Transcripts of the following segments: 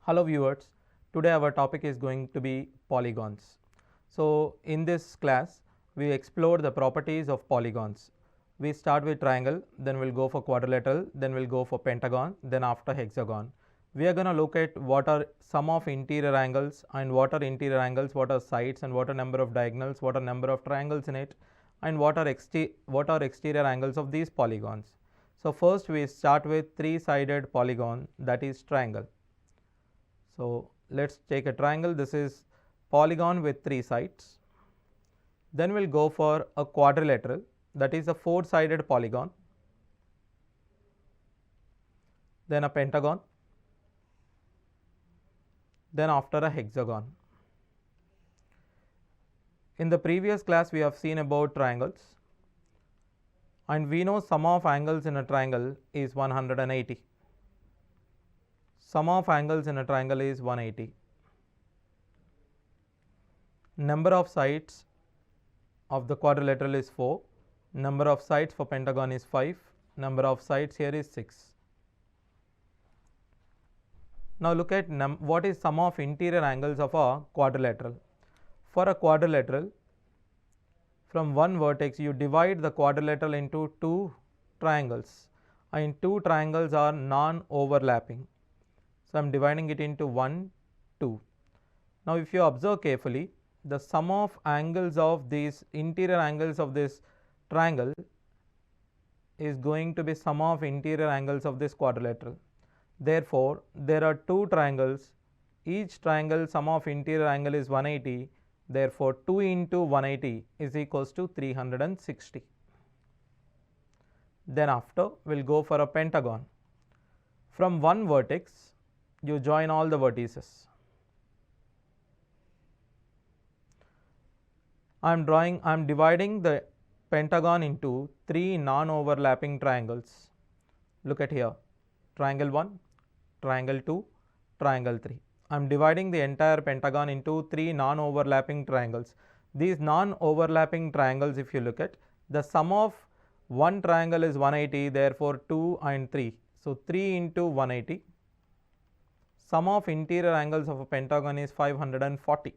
Hello viewers, today our topic is going to be polygons. So in this class we explore the properties of polygons. We start with triangle, then we'll go for quadrilateral, then we'll go for pentagon, then after hexagon. We are going to look at what are sum of interior angles and what are interior angles, what are sides and what are number of diagonals, what are number of triangles in it, and what are exterior angles of these polygons. So first we start with three-sided polygon, that is triangle. So let's take a triangle. This is polygon with three sides. Then we'll go for a quadrilateral, that is a four-sided polygon. Then a pentagon. Then after a hexagon. In the previous class we have seen about triangles, and we know sum of angles in a triangle is 180. Sum of angles in a triangle is 180. Number of sides of the quadrilateral is 4. Number of sides for pentagon is 5. Number of sides here is 6. Now look at what is sum of interior angles of a quadrilateral. For a quadrilateral, from one vertex you divide the quadrilateral into two triangles, and two triangles are non-overlapping. So I am dividing it into 1, 2. Now if you observe carefully, the sum of angles of these interior angles of this triangle is going to be sum of interior angles of this quadrilateral. Therefore, there are two triangles, each triangle sum of interior angle is 180, therefore 2 into 180 is equals to 360. Then after we will go for a pentagon. From one vertex you join all the vertices. I am dividing the pentagon into three non-overlapping triangles. Look at here, triangle 1, triangle 2, triangle 3. I am dividing the entire pentagon into three non-overlapping triangles. These non-overlapping triangles, if you look at, the sum of one triangle is 180, therefore 2 and 3. So 3 into 180. Sum of interior angles of a pentagon is 540.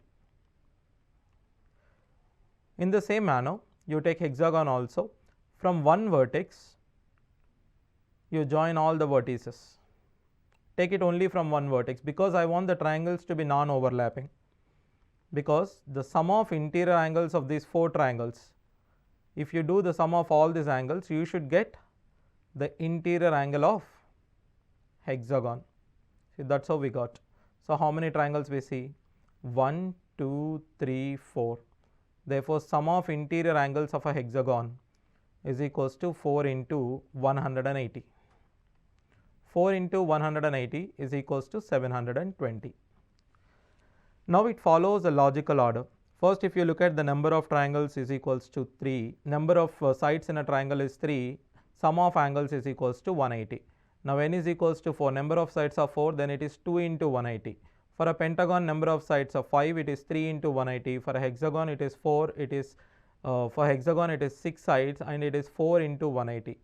In the same manner, you take hexagon also. From one vertex, you join all the vertices. Take it only from one vertex, because I want the triangles to be non-overlapping. Because the sum of interior angles of these four triangles, if you do the sum of all these angles, you should get the interior angle of hexagon. See, that's how we got. So how many triangles we see? 1, 2, 3, 4. Therefore, sum of interior angles of a hexagon is equals to 4 into 180. 4 into 180 is equals to 720. Now it follows a logical order. First, if you look at the number of triangles is equals to 3, number of sides in a triangle is 3, sum of angles is equals to 180. Now n is equals to 4, number of sides are 4, then it is 2 into 180. For a pentagon, number of sides are 5, it is 3 into 180. For a hexagon it is 4, it is for hexagon it is 6 sides and it is 4 into 180.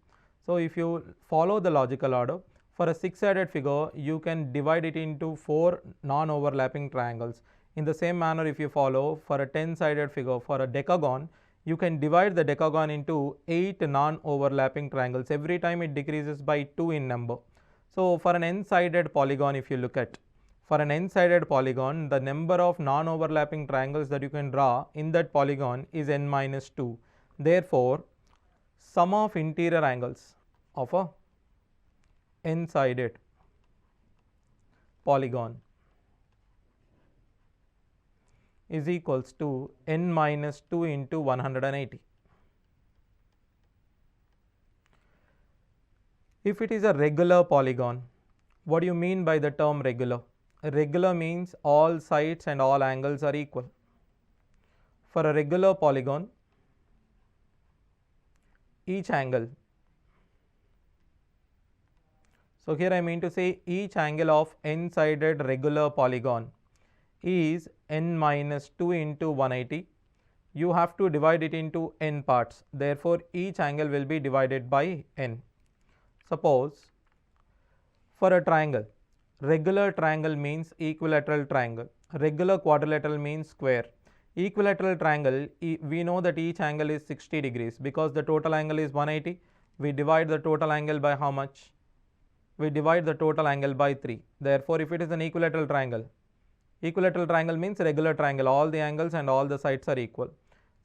So if you follow the logical order, for a 6-sided figure you can divide it into 4 non-overlapping triangles. In the same manner, if you follow for a 10-sided figure, for a decagon, you can divide the decagon into 8 non-overlapping triangles. Every time it decreases by 2 in number. So for an n-sided polygon, if you look at, for an n-sided polygon, the number of non-overlapping triangles that you can draw in that polygon is n minus 2. Therefore, sum of interior angles of a n-sided polygon is equals to n minus 2 into 180. If it is a regular polygon, what do you mean by the term regular? Regular means all sides and all angles are equal. For a regular polygon, each angle, so here I mean to say each angle of n-sided regular polygon is n minus 2 into 180. You have to divide it into n parts. Therefore, each angle will be divided by n. Suppose for a triangle, Regular triangle means equilateral triangle. Regular quadrilateral means square. Equilateral triangle, we know that each angle is 60 degrees because the total angle is 180. We divide the total angle by how much? We divide the total angle by 3. Therefore, if it is an equilateral triangle means regular triangle. All the angles and all the sides are equal.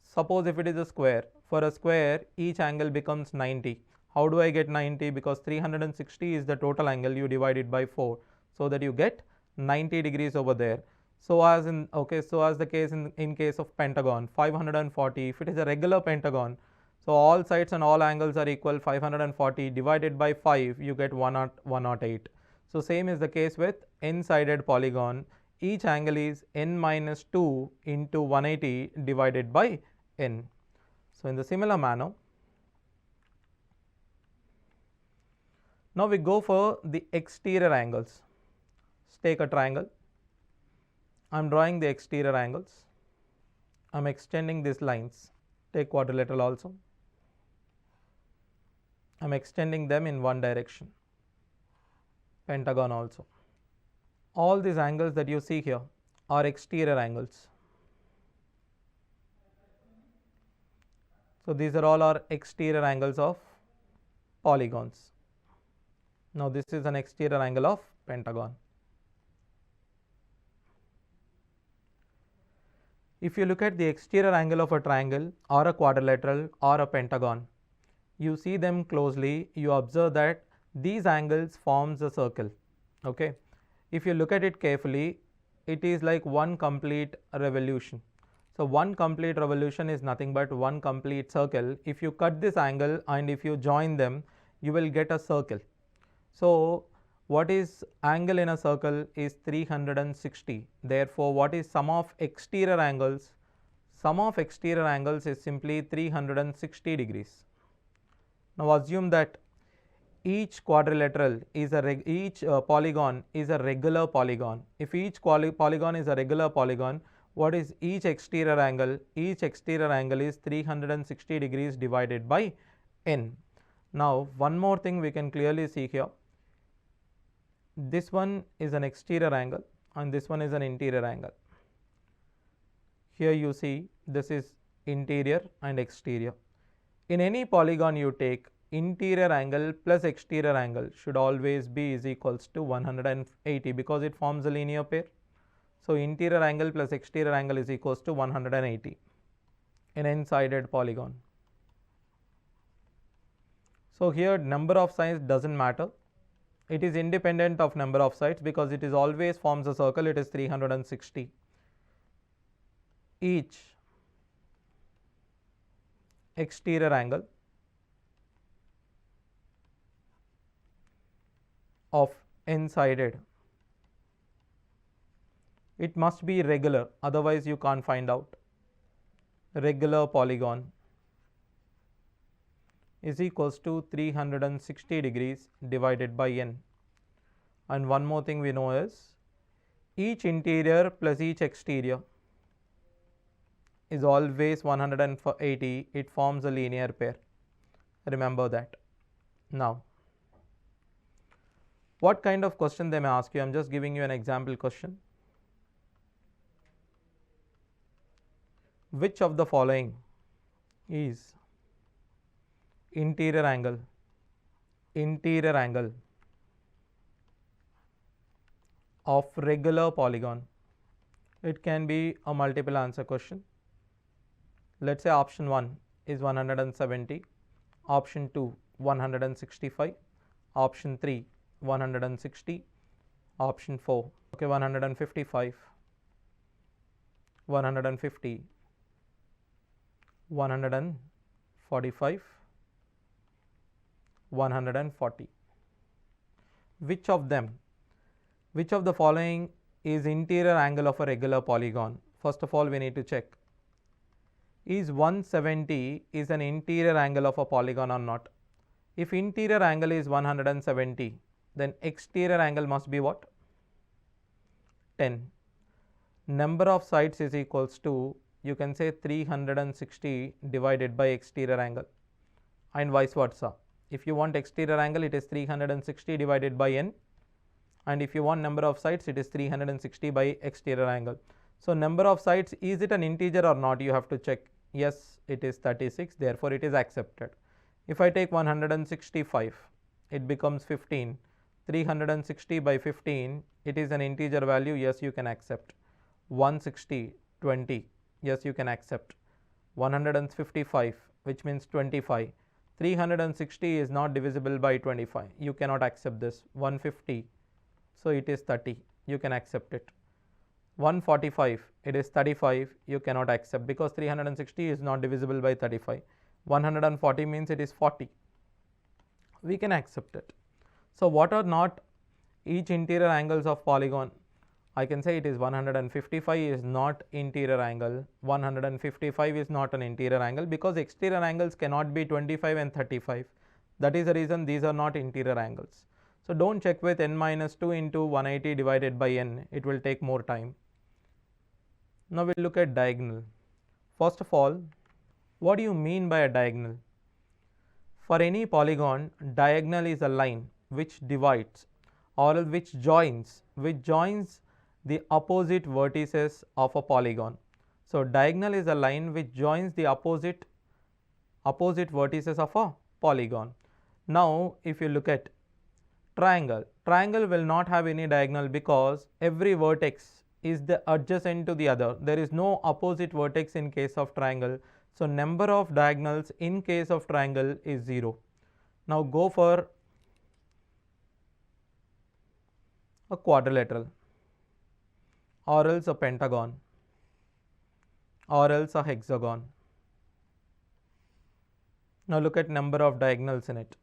Suppose if it is a square. For a square, each angle becomes 90. How do I get 90? Because 360 is the total angle. You divide it by 4 so that you get 90 degrees over there. So as the case in case of pentagon, 540, if it is a regular pentagon, so all sides and all angles are equal. 540 divided by 5, you get 108. So same is the case with n-sided polygon. Each angle is n minus 2 into 180 divided by n. So in the similar manner, now we go for the exterior angles. Let's take a triangle. I am drawing the exterior angles. I am extending these lines. Take quadrilateral also. I am extending them in one direction. Pentagon also. All these angles that you see here are exterior angles. So these are all our exterior angles of polygons. Now this is an exterior angle of pentagon. If you look at the exterior angle of a triangle or a quadrilateral or a pentagon, you see them closely, you observe that these angles forms a circle. Okay. If you look at it carefully, it is like one complete revolution. So one complete revolution is nothing but one complete circle. If you cut this angle and if you join them, you will get a circle. So what is angle in a circle is 360. Therefore, what is sum of exterior angles? Sum of exterior angles is simply 360 degrees. Now assume that each quadrilateral is each polygon is a regular polygon. If each polygon is a regular polygon, what is each exterior angle? Each exterior angle is 360 degrees divided by n. Now one more thing we can clearly see here. This one is an exterior angle and this one is an interior angle. Here you see this is interior and exterior. In any polygon you take, interior angle plus exterior angle should always be is equals to 180 because it forms a linear pair. So interior angle plus exterior angle is equals to 180 in n-sided polygon. So here number of sides doesn't matter. It is independent of number of sides because it is always forms a circle. It is 360. Each exterior angle of n-sided, it must be regular, otherwise you can't find out. Regular polygon is equals to 360 degrees divided by n. And one more thing we know is each interior plus each exterior is always 180. It forms a linear pair. Remember that. Now, what kind of question they may ask you? I am just giving you an example question. Which of the following is interior angle of regular polygon? It can be a multiple answer question. Let's say option 1 is 170, option 2 165, option 3 160, option 4 155, 150, 145, 140. Which of the following is interior angle of a regular polygon? First of all, we need to check, is 170 is an interior angle of a polygon or not? If interior angle is 170, then exterior angle must be what? 10. Number of sides is equals to, you can say 360 divided by exterior angle, and vice versa. If you want exterior angle, it is 360 divided by n, and if you want number of sides, it is 360 by exterior angle. So number of sides, is it an integer or not? You have to check. Yes, it is 36, therefore it is accepted. If I take 165, it becomes 15. 360 by 15, it is an integer value. Yes, you can accept. 160, 20. Yes, you can accept. 155, which means 25. 360 is not divisible by 25. You cannot accept this. 150, so it is 30. You can accept it. 145, it is 35. You cannot accept because 360 is not divisible by 35. 140 means it is 40. We can accept it. So what are not each interior angles of polygon? I can say it is 155 is not interior angle, 155 is not an interior angle because exterior angles cannot be 25 and 35. That is the reason these are not interior angles. So don't check with n minus 2 into 180 divided by n, it will take more time. Now we'll look at diagonal. First of all, what do you mean by a diagonal? For any polygon, diagonal is a line which divides or which joins the opposite vertices of a polygon. So diagonal is a line which joins the opposite vertices of a polygon. Now if you look at triangle will not have any diagonal because every vertex is the adjacent to the other. There is no opposite vertex in case of triangle. So number of diagonals in case of triangle is 0. Now go for a quadrilateral, or else a pentagon, or else a hexagon. Now look at number of diagonals in it.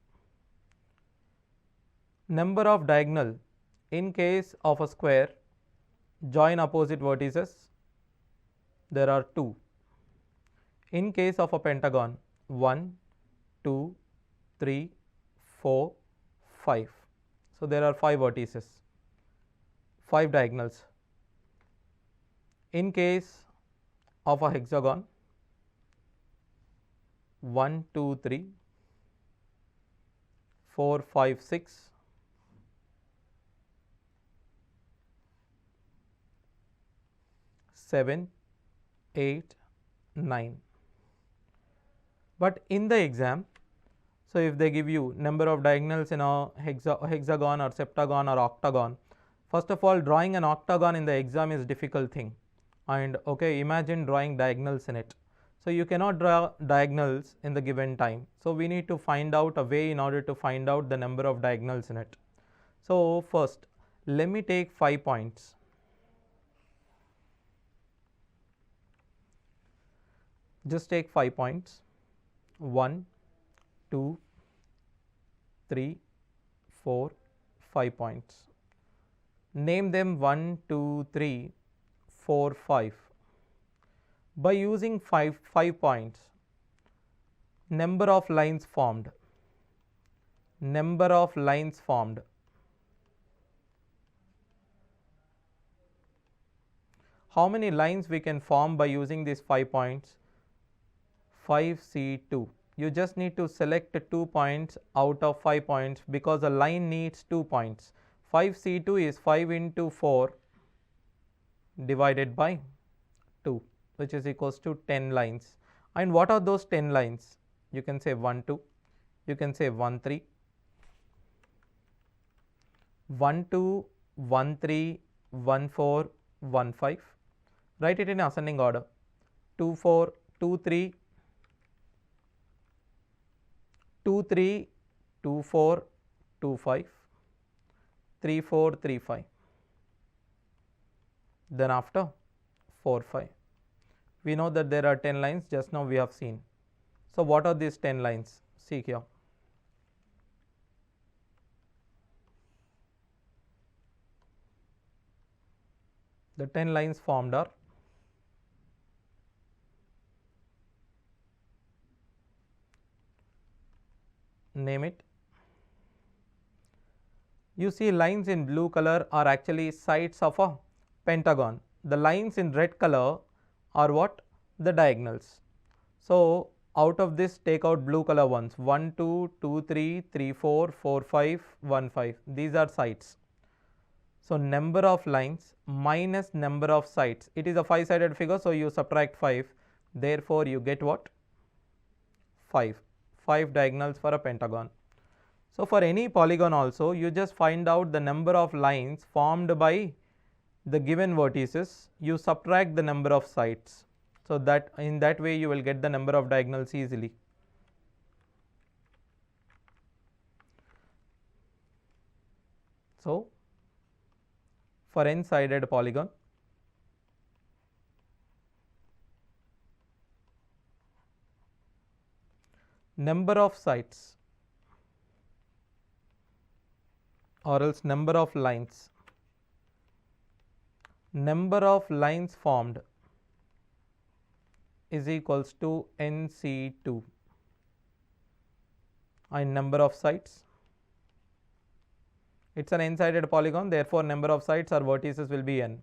Number of diagonal in case of a square, join opposite vertices, there are 2. In case of a pentagon, 1, 2, 3, 4, 5. So there are 5 vertices, 5 diagonals. In case of a hexagon, 1, 2, 3, 4, 5, 6, 7, 8, 9. But in the exam, so if they give you number of diagonals in a hexagon or septagon or octagon, first of all, drawing an octagon in the exam is difficult thing, and okay, imagine drawing diagonals in it. So you cannot draw diagonals in the given time. So we need to find out a way in order to find out the number of diagonals in it. So first, let me take 5 points. Just take 5 points. 1, 2, 3, 4, 5 points. Name them 1, 2, 3, 4, 5. By using 5 points, number of lines formed. Number of lines formed. How many lines we can form by using these 5 points? 5C2. You just need to select 2 points out of 5 points because a line needs 2 points. 5C2 is 5 into 4 divided by 2, which is equals to 10 lines. And what are those 10 lines? You can say 1, 2, you can say 1, 3, 1, 2, 1, 3, 1, 4, 1, 5. Write it in ascending order. 2, 4, 2, 3, 2, 3, 2, 4, 2, 5, 3, 4, 3, 5. Then after 4, 5. We know that there are 10 lines, just now we have seen. So what are these 10 lines? See here. The 10 lines formed are name it. You see lines in blue color are actually sides of a pentagon. The lines in red color are what? The diagonals. So out of this take out blue color ones. 1, 2, 2, 3, 3, 4, 4, 5, 1, 5. These are sides. So number of lines minus number of sides. It is a 5-sided figure, so you subtract 5. Therefore, you get what? 5. 5 diagonals for a pentagon. So for any polygon also, you just find out the number of lines formed by the given vertices. You subtract the number of sides. So that in that way you will get the number of diagonals easily. So for n-sided polygon, number of sides or else number of lines formed is equals to NC2 and number of sides. It's an n-sided polygon, therefore number of sides or vertices will be n.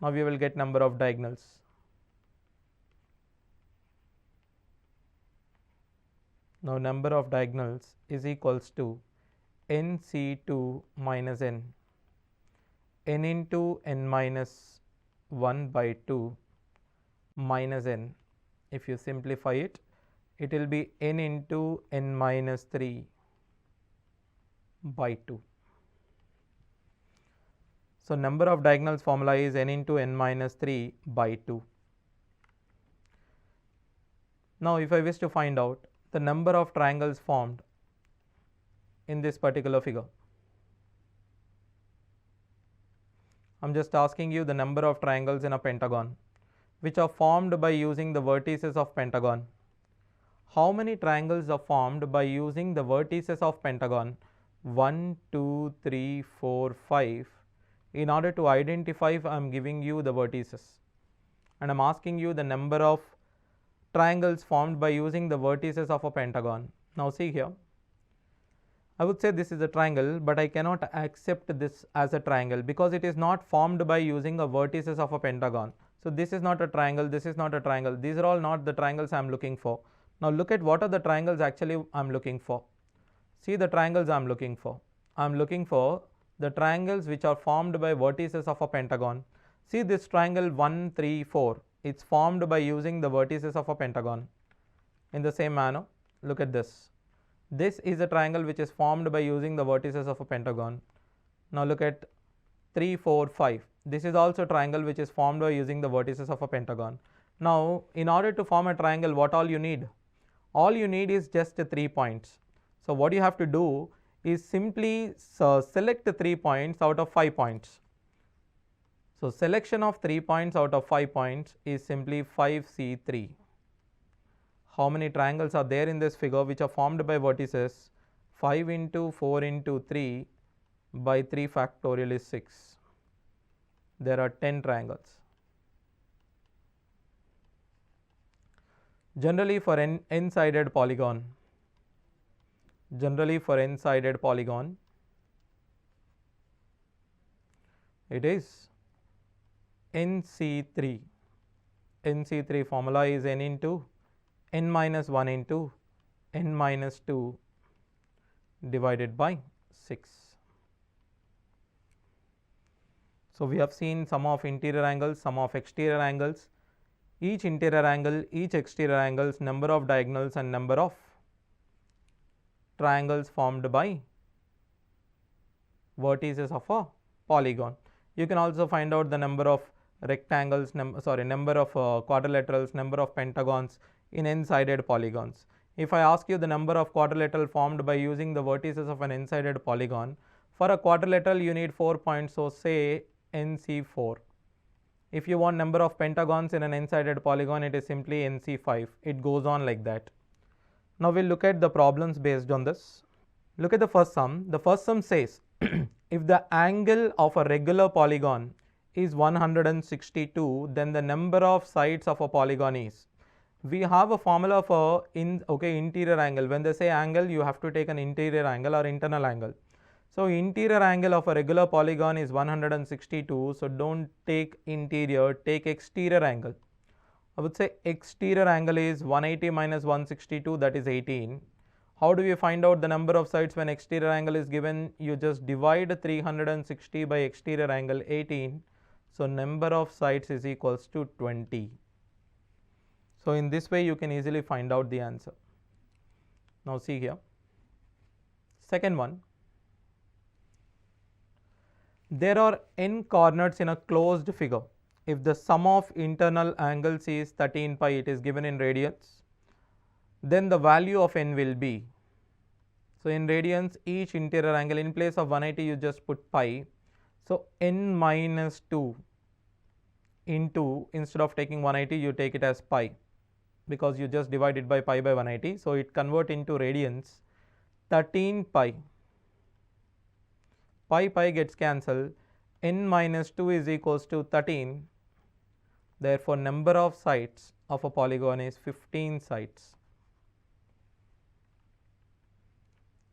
Now we will get number of diagonals. Now number of diagonals is equals to NC2 minus n into n minus 1 by 2 minus n. If you simplify it, it will be n into n minus 3 by 2. So number of diagonals formula is n into n minus 3 by 2. Now if I wish to find out the number of triangles formed in this particular figure, I am just asking you the number of triangles in a pentagon which are formed by using the vertices of pentagon. How many triangles are formed by using the vertices of pentagon? 1, 2, 3, 4, 5. In order to identify, I am giving you the vertices and I am asking you the number of triangles formed by using the vertices of a pentagon. Now see here, I would say this is a triangle, but I cannot accept this as a triangle because it is not formed by using the vertices of a pentagon. So this is not a triangle, this is not a triangle. These are all not the triangles I am looking for. Now look at what are the triangles actually I am looking for. See the triangles I am looking for. I am looking for the triangles which are formed by vertices of a pentagon. See this triangle 1, 3, 4. It's formed by using the vertices of a pentagon. In the same manner, look at this. This is a triangle which is formed by using the vertices of a pentagon. Now look at 3, 4, 5. This is also a triangle which is formed by using the vertices of a pentagon. Now in order to form a triangle, what all you need? All you need is just 3 points. So what you have to do is simply select 3 points out of 5 points. So selection of 3 points out of 5 points is simply 5C3. How many triangles are there in this figure which are formed by vertices? 5 into 4 into 3 by 3 factorial is 6. There are 10 triangles. Generally for n-sided polygon, it is NC3. NC3 formula is n into n minus 1 into n minus 2 divided by 6. So we have seen sum of interior angles, sum of exterior angles, each interior angle, each exterior angles, number of diagonals and number of triangles formed by vertices of a polygon. You can also find out the number of rectangles, number of quadrilaterals, number of pentagons in n-sided polygons. If I ask you the number of quadrilateral formed by using the vertices of an n-sided polygon, for a quadrilateral you need 4 points, so say NC4. If you want number of pentagons in an n-sided polygon, it is simply NC5. It goes on like that. Now we'll look at the problems based on this. Look at the first sum. The first sum says if the angle of a regular polygon is 162, then the number of sides of a polygon is. We have a formula for interior angle. When they say angle, you have to take an interior angle or internal angle. So interior angle of a regular polygon is 162. So don't take interior, take exterior angle. I would say exterior angle is 180 minus 162, that is 18. How do we find out the number of sides when exterior angle is given? You just divide 360 by exterior angle 18. So number of sides is equals to 20. So in this way you can easily find out the answer. Now see here. Second one. There are n corners in a closed figure. If the sum of internal angles is 13 pi, it is given in radians, then the value of n will be, so in radians each interior angle, in place of 180 you just put pi, so n minus 2 into, instead of taking 180 you take it as pi, because you just divide it by pi by 180, so it convert into radians. 13 pi, pi gets cancelled, n minus 2 is equals to 13, therefore number of sides of a polygon is 15 sides.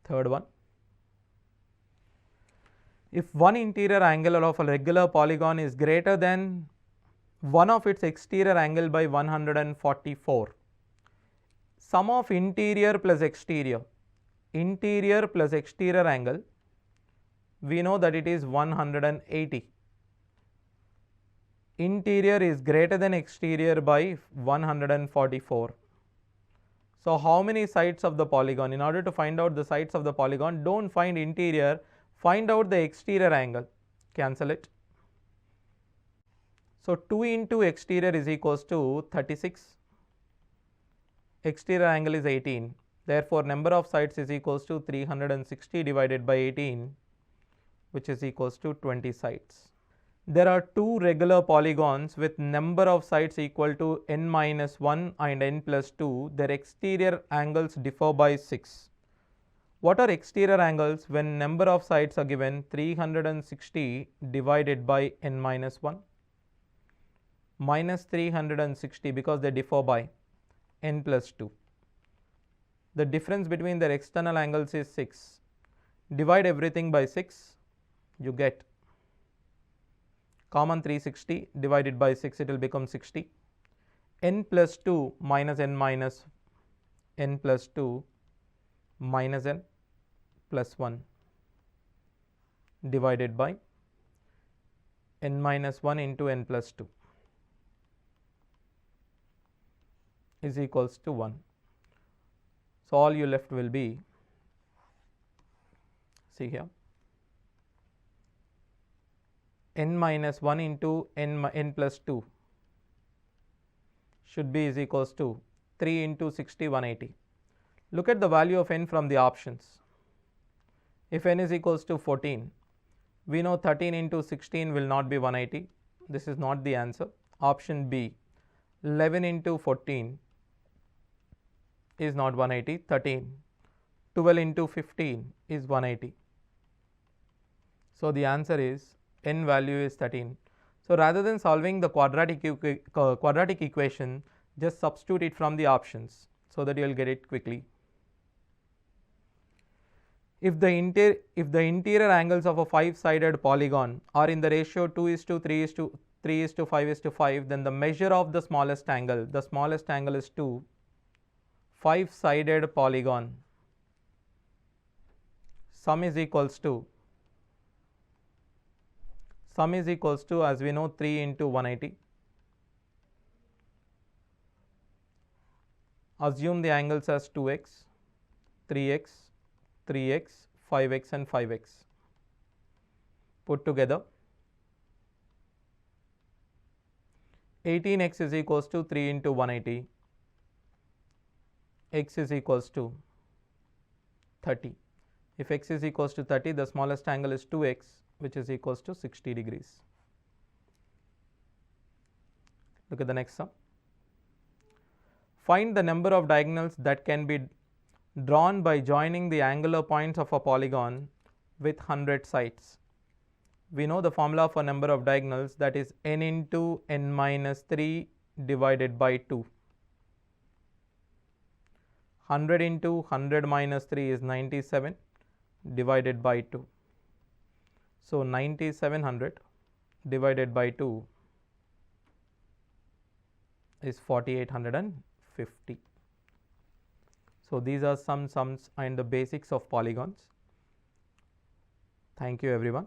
Third one. If one interior angle of a regular polygon is greater than one of its exterior angle by 144, sum of interior plus exterior angle, we know that it is 180. Interior is greater than exterior by 144. So how many sides of the polygon? In order to find out the sides of the polygon, don't find interior, find out the exterior angle, cancel it. So 2 into exterior is equals to 36, exterior angle is 18, therefore number of sides is equals to 360 divided by 18, which is equals to 20 sides. There are two regular polygons with number of sides equal to n minus 1 and n plus 2. Their exterior angles differ by 6. What are exterior angles when number of sides are given? 360 divided by n minus 1 minus 360, because they differ by n plus 2. The difference between their external angles is 6. Divide everything by 6, you get common 360 divided by 6, it will become 60. N plus 2 minus n minus n plus 2 minus n plus 1 divided by n minus 1 into n plus 2 is equals to 1. So all you left will be, see here, n minus 1 into n plus 2 should be is equals to 3 into 60, 180. Look at the value of n from the options. If n is equals to 14, we know 13 into 16 will not be 180. This is not the answer. Option B, 11 into 14 is not 180, 13. 12 into 15 is 180. So the answer is n value is 13. So rather than solving the quadratic equation, just substitute it from the options so that you will get it quickly. If the interior angles of a 5-sided polygon are in the ratio 2:3:3:5:5, then the measure of the smallest angle is 2. 5-sided polygon, sum is equals to, as we know, 3 into 180. Assume the angles as 2x, 3x, 3x, 5x and 5x. Put together, 18x is equals to 3 into 180, x is equals to 30. If x is equals to 30, the smallest angle is 2x, which is equals to 60 degrees. Look at the next sum. Find the number of diagonals that can be drawn by joining the angular points of a polygon with 100 sides. We know the formula for number of diagonals, that is n into n minus 3 divided by 2. 100 into 100 minus 3 is 97 divided by 2. So 9700 divided by 2 is 4850. So, these are some sums and the basics of polygons. Thank you everyone.